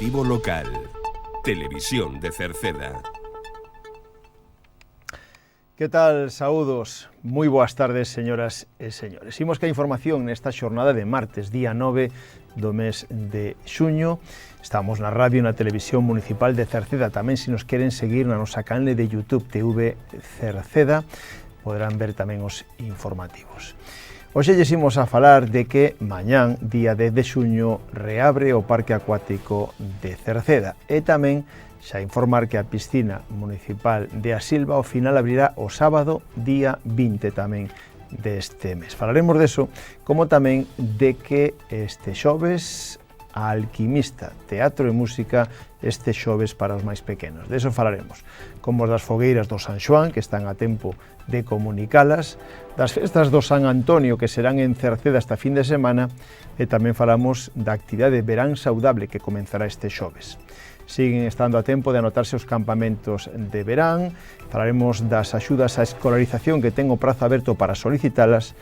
Informativo local. Televisión de Cerceda. Que tal? Saúdos. Moi boas tardes, señoras e señores. Imos que a información nesta xornada de martes, día 9 do mes de xuño. Estamos na radio e na televisión municipal de Cerceda. Tamén, se nos queren seguir na nosa canle de YouTube TV Cerceda, poderán ver tamén os informativos. Hoxe lles imos a falar de que mañán, día 10 de xuño, reabre o Parque Acuático de Cerceda e tamén xa informar que a piscina municipal de A Silva ao final abrirá o sábado, día 20 tamén deste mes. Falaremos deso, como tamén de que este xoves a Alquimista, teatro e música este xoves para os máis pequenos. Deso falaremos. Como das fogueiras do San Xoán, que están a tempo de comunicalas, das festas do San Antonio, que serán en Cerceda esta fin de semana, e tamén falamos da actividade Verán Saudable, que comenzará este xoves. Siguen estando a tempo de anotarse os campamentos de verán, falaremos das axudas á escolarización que ten o prazo aberto para solicitalas,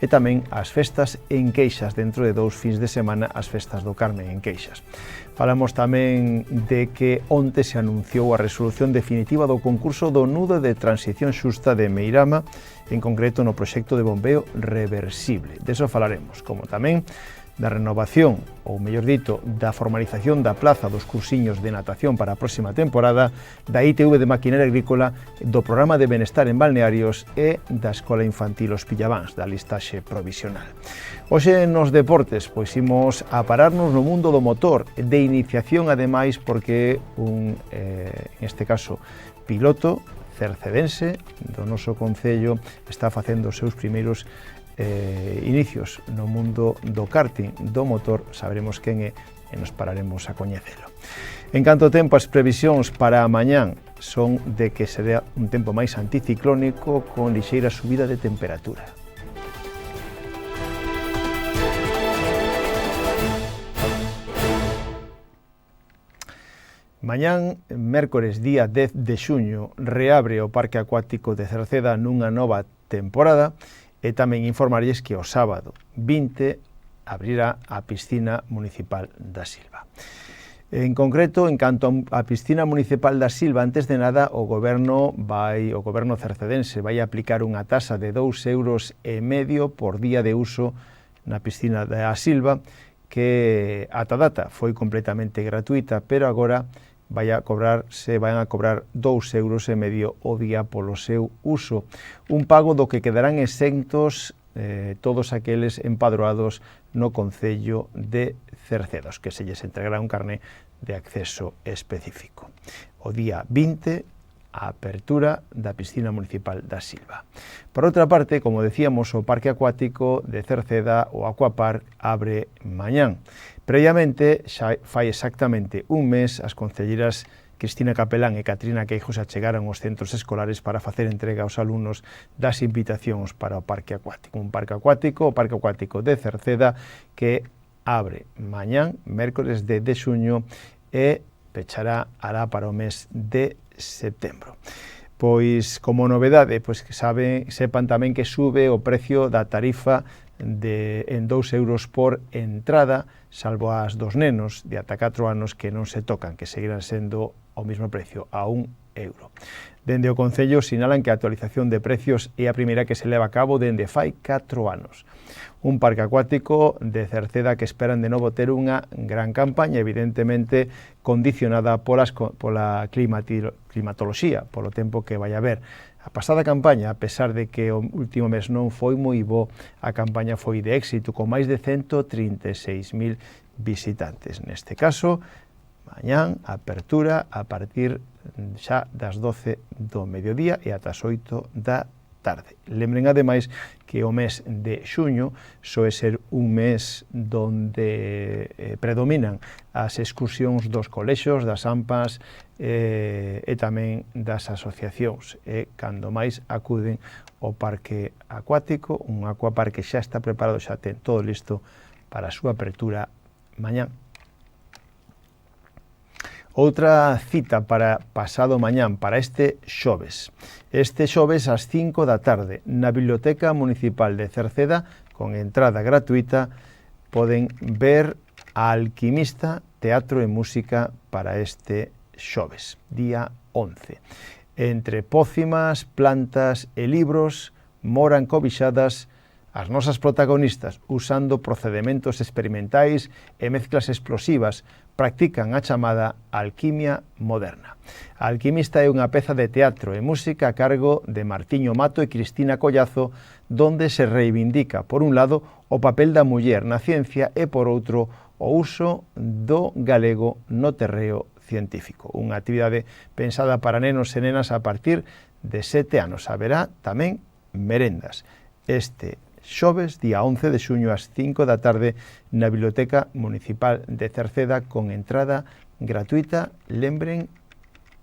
e tamén as festas en Queixas, dentro de 2 fins de semana, as festas do Carmen en Queixas. Falamos tamén de que onte se anunciou a resolución definitiva do concurso do nudo de transición xusta de Meirama, en concreto no proxecto de bombeo reversible. Deso falaremos, como tamén da renovación, ou mellor dito, da formalización da plaza dos cursiños de natación para a próxima temporada, da ITV de Maquinaria Agrícola, do programa de Benestar en Balnearios e da Escola Infantil Os Pillavans, da listaxe provisional. Hoxe nos deportes, pois imos a pararnos no mundo do motor, de iniciación ademais, porque en este caso, piloto cercedense do noso concello está facendo os seus primeiros inicios no mundo do karting, do motor. Saberemos quen é e nos pararemos a coñecelo. En canto tempo, as previsións para mañán son de que será un tempo máis anticiclónico con lixeira subida de temperatura. Mañán, mércores, día 10 de xuño, reabre o Parque Acuático de Cerceda nunha nova temporada. E tamén informarlles que o sábado 20 abrirá a piscina municipal da Silva. En concreto, en canto a piscina municipal da Silva, antes de nada, o goberno cercedense vai aplicar unha tasa de 2,5 € por día de uso na piscina da Silva, que ata data foi completamente gratuita, pero agora van a cobrar 2,5 € o día polo seu uso. Un pago do que quedarán exentos todos aqueles empadroados no concello de Cerceda, que se lles entregará un carné de acceso específico. O día 20, a apertura da piscina municipal da Silva. Por outra parte, como decíamos, o Parque Acuático de Cerceda, o Aquapark, abre mañán. Previamente, xa fai exactamente un mes, as concelleiras Cristina Capelán e Catrina Queijo se achegaron aos centros escolares para facer entrega aos alumnos das invitacións para o Parque Acuático. Un parque acuático, o Parque Acuático de Cerceda, que abre mañán, mércores de xuño, e pechará alá para o mes de setembro. Pois, como novedade, pois sepan tamén que sube o precio da tarifa en 2 € por entrada, salvo as dos nenos de ata 4 anos que non se tocan, que seguirán sendo ao mesmo precio, a 1 €. Dende o Concello sinalan que a actualización de precios é a primeira que se leva a cabo dende fai 4 anos. Un parque acuático de Cerceda que esperan de novo ter unha gran campaña, evidentemente condicionada pola climatoloxía, polo tempo que vai haber. A pasada campaña, a pesar de que o último mes non foi moi bo, a campaña foi de éxito, con máis de 136.000 visitantes. Neste caso, mañán, a apertura a partir xa das 12 do mediodía e ata as 8 da tarde. Lembren, ademais, que o mes de xuño soe ser un mes donde predominan as excursións dos colexios, das AMPAs e tamén das asociacións, e cando máis acuden ao parque acuático, un aquapark que xa está preparado, xa ten todo listo para a súa apertura mañán. Outra cita para pasado mañán, para este xoves. Este xoves ás 5 da tarde, na Biblioteca Municipal de Cerceda, con entrada gratuita, poden ver a Alquimista, teatro e música para este xoves, día 11. Entre pócimas, plantas e libros moran cobixadas as nosas protagonistas, usando procedementos experimentais e mezclas explosivas, practican a chamada alquimia moderna. A Alquimista é unha peza de teatro e música a cargo de Martiño Mato e Cristina Collazo, donde se reivindica, por un lado, o papel da muller na ciencia e, por outro, o uso do galego no terreo científico. Unha actividade pensada para nenos e nenas a partir de 7 anos. Haberá tamén merendas. Este xoves, día 11 de xuño, ás 5 da tarde, na Biblioteca Municipal de Cerceda, con entrada gratuita. Lembren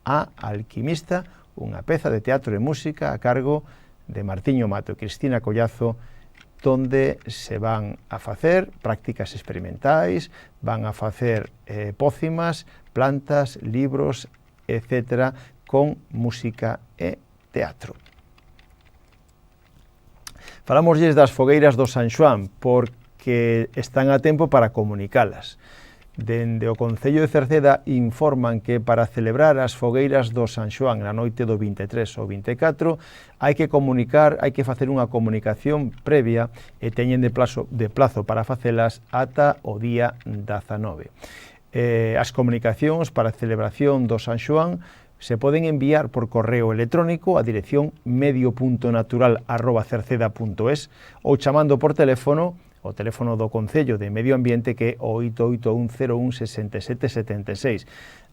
a Alquimista, unha peza de teatro e música a cargo de Martiño Mato e Cristina Collazo, donde se van a facer prácticas experimentais, van a facer pócimas, plantas, libros, etc., con música e teatro. Falámoslles das fogueiras do San Xoán, porque están a tempo para comunicalas. Dende o Concello de Cerceda informan que para celebrar as fogueiras do San Xoán na noite do 23 ou 24 hai que facer unha comunicación previa e teñen de plazo para facelas ata o día 19. As comunicacións para a celebración do San Xoán se poden enviar por correo electrónico a dirección medio.natural@cerceda.es ou chamando por teléfono o teléfono do Concello de Medio Ambiente, que é o 881016776,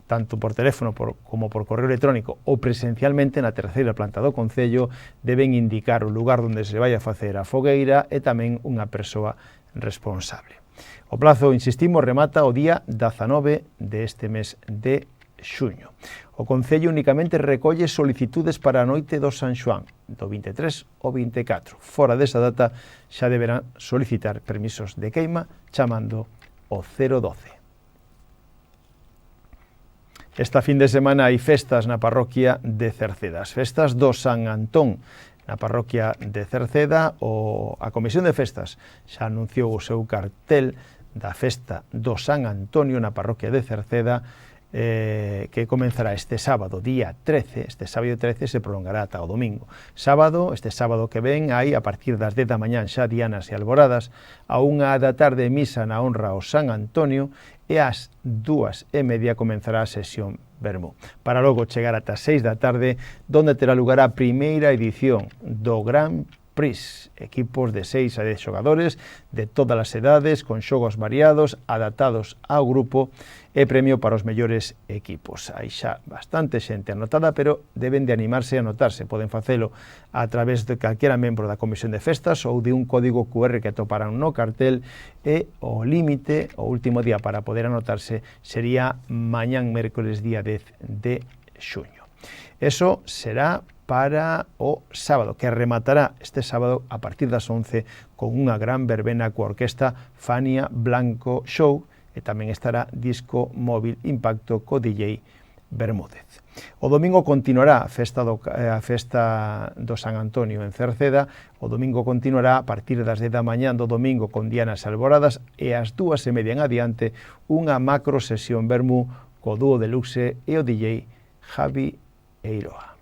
tanto por teléfono como por correo electrónico ou presencialmente na terceira planta do Concello. Deben indicar o lugar onde se vai a facer a fogueira e tamén unha persoa responsable. O plazo, insistimos, remata o día 19 deste mes de xuño. O Concello únicamente recolle solicitudes para a noite do San Xoán, do 23 ao 24. Fora desa data xa deberán solicitar permisos de queima chamando o 012. Esta fin de semana hai festas na parroquia de Cerceda. As festas do San Antón na parroquia de Cerceda. A Comisión de Festas xa anunciou o seu cartel da festa do San Antonio na parroquia de Cerceda, que comenzará este sábado, día 13, este sábado 13 se prolongará ata o domingo. Este sábado que ven, hai a partir das 10 da mañán xa dianas e alboradas, a 1 da tarde misa na honra ao San Antonio e ás 2:30 comenzará a sesión vermú, para logo chegar ata 6 da tarde, donde terá lugar a primeira edición do Gran Prix, equipos de 6 a 10 xogadores de todas as edades, con xogos variados, adaptados ao grupo e premio para os mellores equipos. Hai xa bastante xente anotada, pero deben de animarse a anotarse. Poden facelo a través de calquera membro da Comisión de Festas ou de un código QR que atoparán no cartel, e o límite, o último día para poder anotarse, sería mañán mércoles día 10 de xuño. Eso será para o sábado, que rematará este sábado a partir das 11 con unha gran verbena coa orquesta Fania Blanco Show, e tamén estará Disco Móvil Impacto co DJ Bermúdez. O domingo continuará a festa do San Antonio en Cerceda. O domingo continuará a partir das 10 da mañán do domingo con dianas alboradas, e ás 2:30 en adiante unha macro sesión vermú co dúo deluxe e o DJ Javi Eiroa.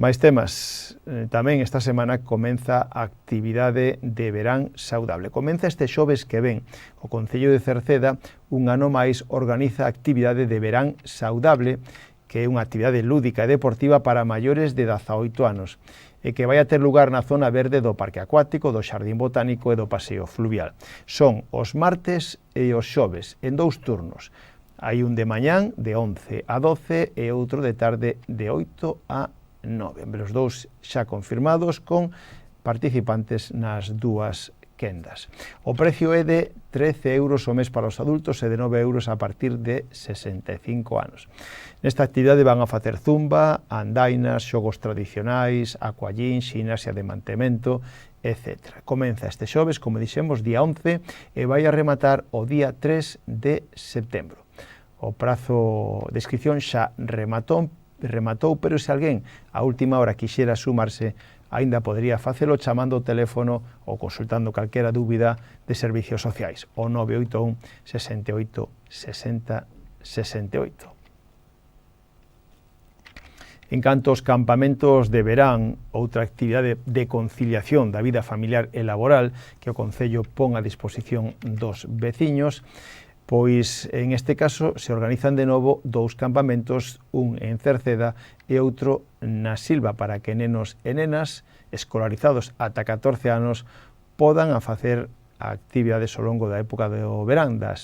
Mais temas, tamén esta semana comeza a actividade de verán saudable. Comeza este xoves que ven. O Concello de Cerceda, un ano máis, organiza a actividade de verán saudable, que é unha actividade lúdica e deportiva para maiores de 18 anos, e que vai a ter lugar na zona verde do Parque Acuático, do Xardín Botánico e do Paseo Fluvial. Son os martes e os xoves, en 2 turnos. Hai un de mañán, de 11 a 12, e outro de tarde, de 8 a 9. Os dous xa confirmados, con participantes nas 2 quendas. O precio é de 13 euros o mes para os adultos e de 9 euros a partir de 65 anos. Nesta actividade van a facer zumba, andainas, xogos tradicionais, aquallín, ximnasia de mantemento, etc. Comeza este xoves, como dixemos, día 11, e vai a rematar o día 3 de setembro. O prazo de inscripción xa rematou, pero se alguén a última hora quixera sumarse, aínda podería facelo chamando o teléfono ou consultando calquera dúbida de servicios sociais, o 981 68 60 68. En canto aos campamentos de verán, outra actividade de conciliación da vida familiar e laboral que o Concello pon a disposición dos veciños, pois en este caso se organizan de novo dous campamentos, un en Cerceda e outro na Silva, para que nenos e nenas escolarizados ata 14 anos podan a facer actividades ao longo da época do verán, da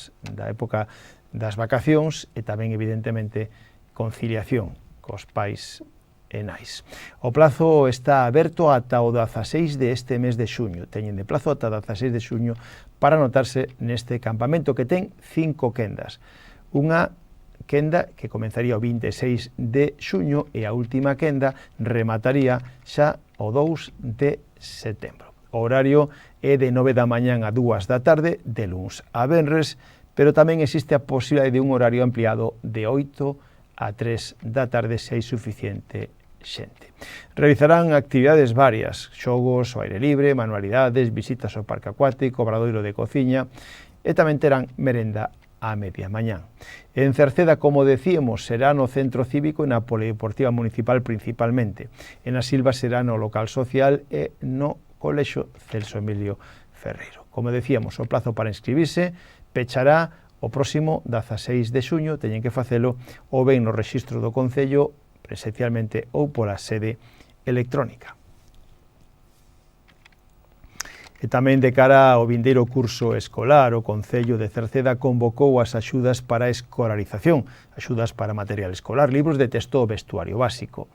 época das vacacións e tamén, evidentemente, conciliación cos pais e nais. O plazo está aberto ata o 16 deste mes de xuño. Teñen de plazo ata o 16 de xuño para anotarse neste campamento que ten 5 quendas. Unha quenda que comenzaría o 26 de xuño e a última quenda remataría xa o 2 de setembro. O horario é de 9 da mañán a 2 da tarde, de luns a venres, pero tamén existe a posibilidade de un horario ampliado de 8 a 3 da tarde se hai suficiente xente. Realizarán actividades varias, xogos ao aire libre, manualidades, visitas ao parque acuático, obradoiro de cociña e tamén terán merenda a media mañán. En Cerceda, como decíamos, será no Centro Cívico e na Polideportiva Municipal principalmente. En a Silva será no local social e no Colexio Celso Emilio Ferreiro. Como decíamos, o plazo para inscribirse pechará o próximo 16 de xuño, teñen que facelo ou ben no rexistro do Concello presencialmente ou pola sede electrónica. E tamén de cara ao vindeiro curso escolar, o Concello de Cerceda convocou as axudas para a escolarización, axudas para material escolar, libros de texto ou vestuario básico.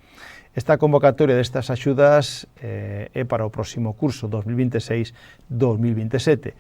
Esta convocatoria destas axudas é para o próximo curso 2026-2027.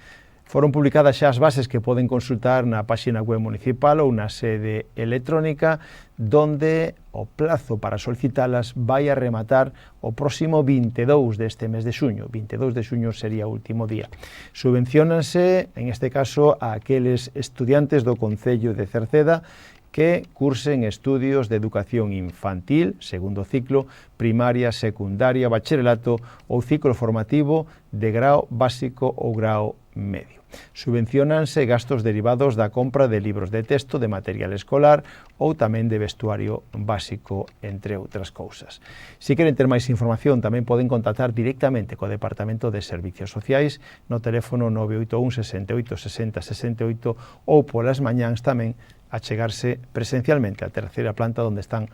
Foron publicadas xa as bases que poden consultar na páxina web municipal ou na sede electrónica, donde o plazo para solicitalas vai a rematar o próximo 22 deste mes de xuño. 22 de xuño sería o último día. Subvenciónanse, en este caso, a aqueles estudiantes do Concello de Cerceda que cursen estudios de educación infantil, segundo ciclo, primaria, secundaria, bacharelato ou ciclo formativo de grao básico ou grao medio. Subvenciónanse gastos derivados da compra de libros de texto, de material escolar ou tamén de vestuario básico, entre outras cousas. Se queren ter máis información, tamén poden contactar directamente co Departamento de Servicios Sociais no teléfono 981 68 60 68 ou polas mañáns tamén a chegarse presencialmente á terceira planta onde están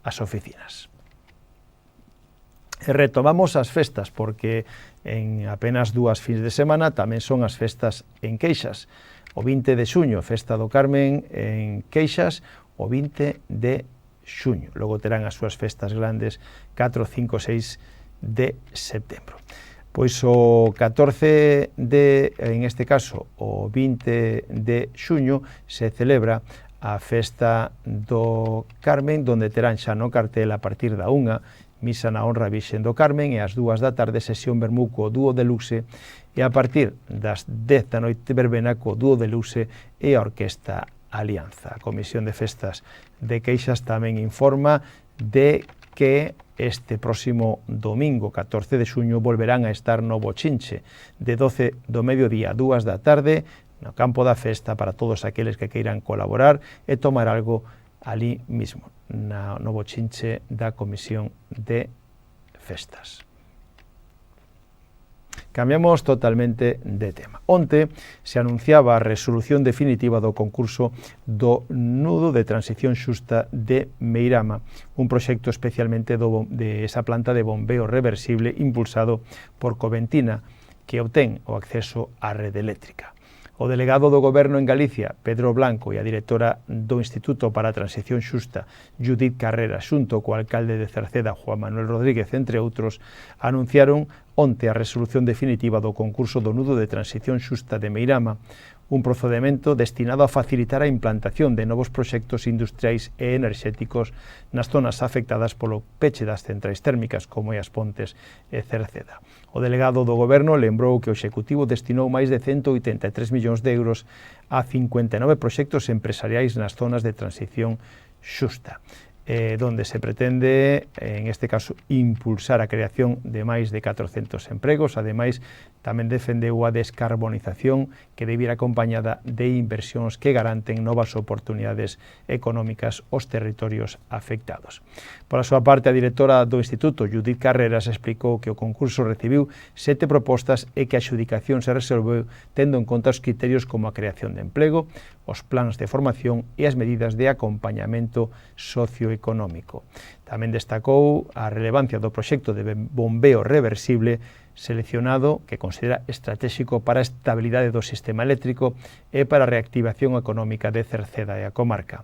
as oficinas. E retomamos as festas, porque en apenas 2 fins de semana tamén son as festas en Queixas. O 20 de xuño, Festa do Carmen en Queixas, o 20 de xuño. Logo terán as súas festas grandes 4, 5, 6 de setembro. Pois o 14 en este caso, o 20 de xuño, se celebra a Festa do Carmen, donde terán xa no cartel a partir da 1 misa na honra a Virxen do Carmen e ás 2 da tarde sesión vermú co dúo de luxe e a partir das 10 da noite verbena co dúo de luxe e a Orquesta Alianza. A Comisión de Festas de Queixas tamén informa de que este próximo domingo, 14 de xuño, volverán a estar no Bochinche de 12 do mediodía a 2 da tarde no campo da festa para todos aqueles que queiran colaborar e tomar algo ali mismo, no Bochinche da Comisión de Festas. Cambiamos totalmente de tema. Onte se anunciaba a resolución definitiva do concurso do nudo de transición xusta de Meirama, un proxecto especialmente de esa planta de bombeo reversible impulsado por Coventina, que obtén o acceso á rede eléctrica. O delegado do Goberno en Galicia, Pedro Blanco, e a directora do Instituto para a Transición Xusta, Judith Carrera, xunto co alcalde de Cerceda, Juan Manuel Rodríguez, entre outros, anunciaron onte a resolución definitiva do concurso do nudo de transición xusta de Meirama, un procedimento destinado a facilitar a implantación de novos proxectos industriais e enerxéticos nas zonas afectadas polo peche das centrais térmicas, como é As Pontes e Cerceda. O delegado do Goberno lembrou que o Executivo destinou máis de 183 millóns de euros a 59 proxectos empresariais nas zonas de transición xusta. donde se pretende, en este caso, impulsar a creación de máis de 400 empregos. Ademais, tamén defendeu a descarbonización que debe ir acompañada de inversións que garanten novas oportunidades económicas aos territorios afectados. Por a súa parte, a directora do Instituto, Judith Carreras, explicou que o concurso recibiu 7 propostas e que a adxudicación se resolveu tendo en conta os criterios como a creación de emprego, os plans de formación e as medidas de acompañamento socioeconómico. Tamén destacou a relevancia do proxecto de bombeo reversible seleccionado que considera estratégico para a estabilidade do sistema eléctrico e para a reactivación económica de Cerceda e a comarca.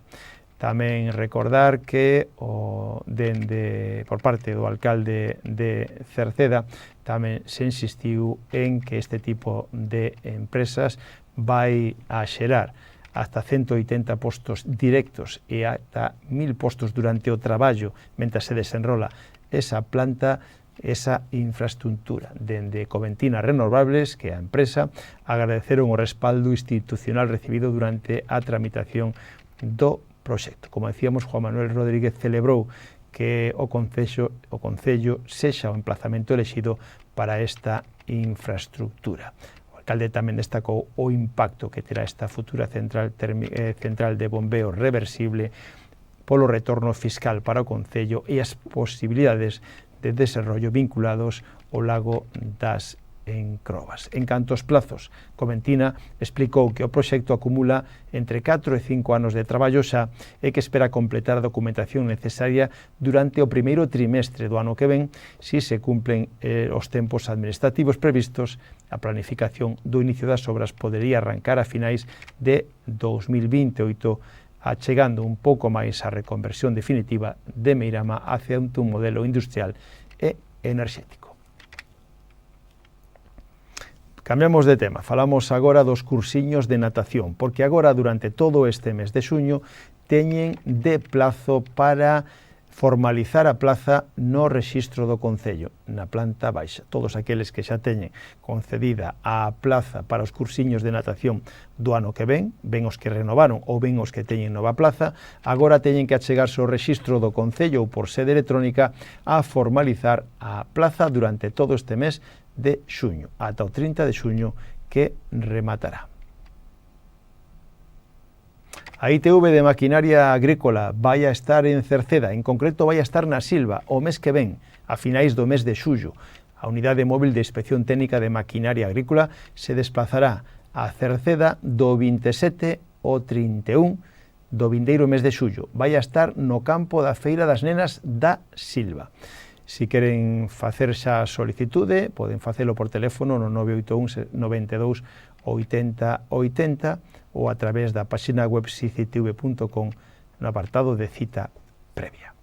Tamén recordar que por parte do alcalde de Cerceda tamén se insistiu en que este tipo de empresas vai a xerar hasta 180 postos directos e ata 1000 postos durante o traballo mentre se desenrola esa planta, esa infraestructura. Dende Coventina Renovables, que a empresa, agradeceron o respaldo institucional recibido durante a tramitación do proxecto. Como decíamos, Juan Manuel Rodríguez celebrou que o Concello sexa o emplazamento elexido para esta infraestructura. O alcalde tamén destacou o impacto que terá esta futura central de bombeo reversible polo retorno fiscal para o Concello e as posibilidades de desenrollo vinculados ao lago das Encrobas. En canto aos plazos, Coventina explicou que o proxecto acumula entre 4 e 5 anos de traballo xa e que espera completar a documentación necesaria durante o primeiro trimestre do ano que ven si se cumplen os tempos administrativos previstos. A planificación do inicio das obras podería arrancar a finais de 2028, achegando un pouco máis a reconversión definitiva de Meirama hacia un modelo industrial e enerxético. Cambiamos de tema, falamos agora dos cursiños de natación, porque agora durante todo este mes de xuño teñen de plazo para formalizar a plaza no rexistro do Concello, na planta baixa. Todos aqueles que xa teñen concedida a plaza para os cursiños de natación do ano que ven os que renovaron ou ven os que teñen nova plaza, agora teñen que achegarse ao rexistro do Concello ou por sede electrónica a formalizar a plaza durante todo este mes de xuño, ata o 30 de xuño que rematará. A ITV de Maquinaria Agrícola vai a estar en Cerceda, en concreto vai a estar na Silva o mes que ven, a finais do mes de xullo. A Unidade Móvil de Inspección Técnica de Maquinaria Agrícola se desplazará a Cerceda do 27 ao 31 do vindeiro mes de xullo. Vai a estar no campo da Feira das Nenas da Silva. Si queren facer xa a solicitude, poden facelo por teléfono no 981 92 80 80 ou a través da página web sicitv.com no apartado de cita previa.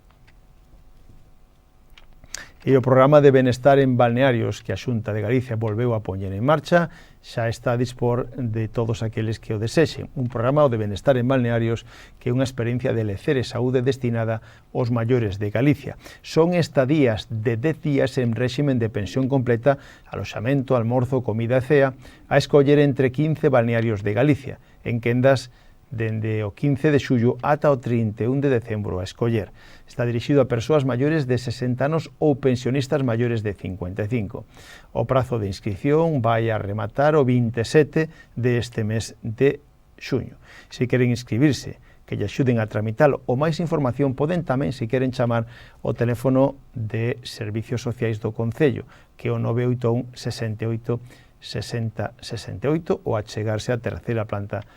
E o programa de benestar en balnearios que a Xunta de Galicia volveu a poñer en marcha xa está a dispor de todos aqueles que o desexen. Un programa de benestar en balnearios que é unha experiencia de lecer e saúde destinada aos maiores de Galicia. Son estadías de 10 días en réximen de pensión completa, aloxamento, almorzo, comida e cea, a escoller entre 15 balnearios de Galicia, en quendas dende o 15 de xullo ata o 31 de decembro a escoller. Está dirixido a persoas maiores de 60 anos ou pensionistas maiores de 55. O prazo de inscripción vai a rematar o 27 deste mes de xuño. Se queren inscribirse, que lle axuden a tramitalo ou máis información, poden tamén, se queren, chamar o teléfono de Servicios Sociais do Concello, que é o 981 68 60 68, ou achegarse á terceira planta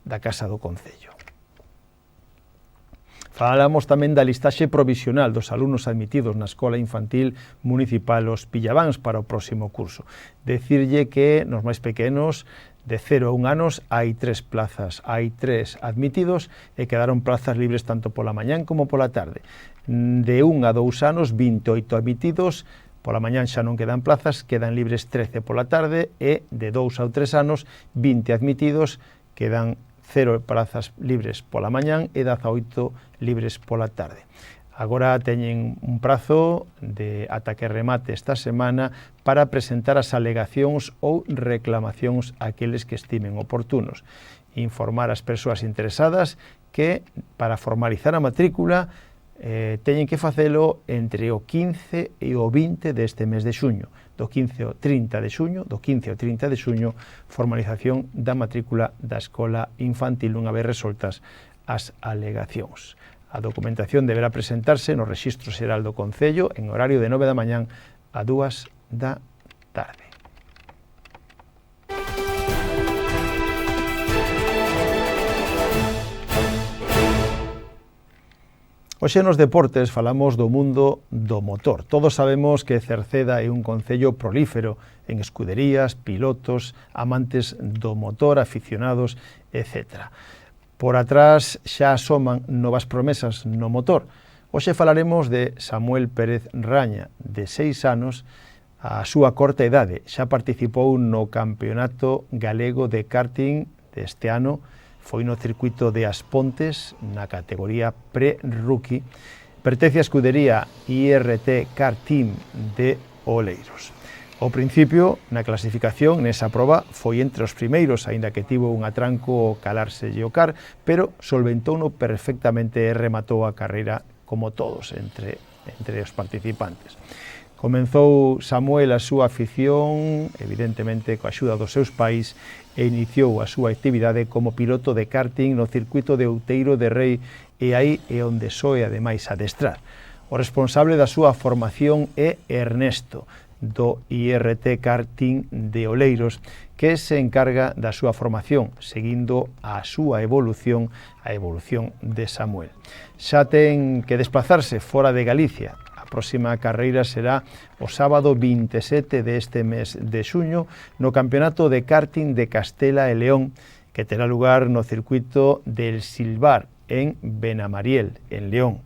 da Casa do Concello. Falamos tamén da listaxe provisional dos alumnos admitidos na Escola Infantil Municipal Os Pillavans para o próximo curso. Decirlle que nos máis pequenos, de 0 a 1 anos, hai 3 plazas, hai 3 admitidos e quedaron plazas libres tanto pola mañán como pola tarde. De 1 a 2 anos, 28 admitidos, pola mañán xa non quedan plazas, quedan libres 13 pola tarde e de 2 a 3 anos, 20 admitidos, quedan 0 plazas libres pola mañán e 18 libres pola tarde. Agora teñen un prazo de ata que remate esta semana para presentar as alegacións ou reclamacións aqueles que estimen oportunos. Informar as persoas interesadas que para formalizar a matrícula teñen que facelo entre o 15 e o 20 deste mes de xuño. Do 15 ao 30 de xuño, formalización da matrícula da escola infantil unha vez resoltas as alegacións. A documentación deberá presentarse no Rexistro Xeral do Concello en horario de 9 da mañán a 2 da tarde. Hoxe nos deportes falamos do mundo do motor. Todos sabemos que Cerceda é un concello prolífero en escuderías, pilotos, amantes do motor, aficionados, etc. Por atrás xa asoman novas promesas no motor. Hoxe falaremos de Samuel Pérez Raña, de 6 anos, a súa corta idade. Xa participou no Campeonato Galego de Karting deste ano, foi no circuito de As Pontes, na categoría pre-rookie, pertence á escudería IRT Kart Team de Oleiros. Ao principio, na clasificación, nesa proba, foi entre os primeiros, aínda que tivo un atranco calarse o car, pero solventouno perfectamente e rematou a carreira como todos entre os participantes. Comenzou Samuel a súa afición, evidentemente, coa axuda dos seus pais, e iniciou a súa actividade como piloto de karting no circuito de Outeiro de Rei, e aí é onde soe ademais adestrar. O responsable da súa formación é Ernesto, do IRT Karting de Oleiros, que se encarga da súa formación, seguindo a súa evolución, a evolución de Samuel. Xa ten que desplazarse fora de Galicia. A próxima carreira será o sábado 27 deste mes de xuño no Campeonato de Karting de Castela e León, que terá lugar no circuito del Silvar, en Benamariel, en León.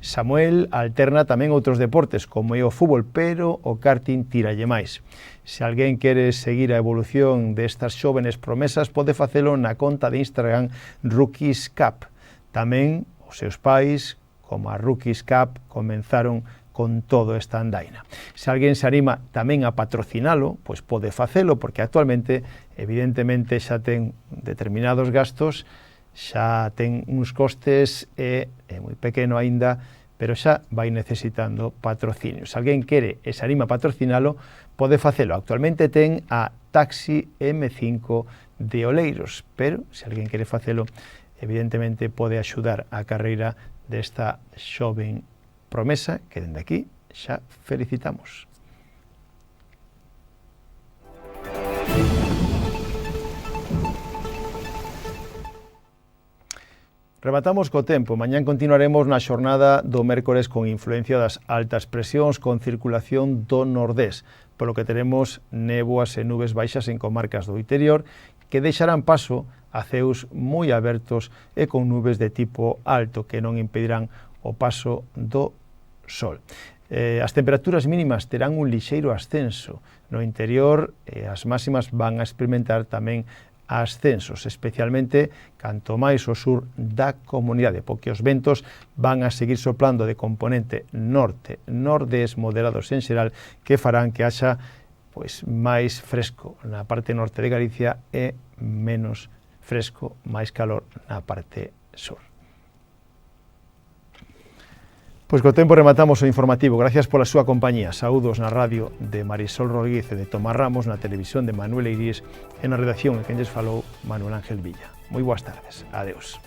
Samuel alterna tamén outros deportes, como é o fútbol, pero o karting tiralle máis. Se alguén quere seguir a evolución destas xóvenes promesas, pode facelo na conta de Instagram Rookies Cup. Tamén os seus pais, como a Rookies Cup, comenzaron con todo esta andaina. Se alguén se anima tamén a patrocinalo, pois pode facelo, porque actualmente, evidentemente, xa ten determinados gastos, xa ten uns costes e é moi pequeno aínda, pero xa vai necesitando patrocinio. Se alguén quere e se anima a patrocinalo, pode facelo. Actualmente ten a Taxi M5 de Oleiros, pero se alguén quere facelo, evidentemente pode axudar a carreira desta xoven promesa que dende aquí xa felicitamos. Rematamos co tempo. Mañán continuaremos na xornada do mércores con influencia das altas presións con circulación do nordés, polo que teremos néboas e nubes baixas en comarcas do interior que deixarán paso a ceus moi abertos e con nubes de tipo alto que non impedirán o paso do sol. As temperaturas mínimas terán un lixeiro ascenso no interior e as máximas van a experimentar tamén ascensos, especialmente canto máis ao sur da comunidade, porque os ventos van a seguir soplando de componente norte, nordés moderados en xeral, que farán que haxa pois máis fresco na parte norte de Galicia e menos fresco, máis calor na parte sur. Pois co tempo rematamos o informativo. Gracias pola súa compañía. Saúdos na radio de Marisol Rodríguez e de Tomás Ramos, na televisión de Manuel Eiríes e na redacción en quen lles falou Manuel Ángel Villa. Moi boas tardes. Adeus.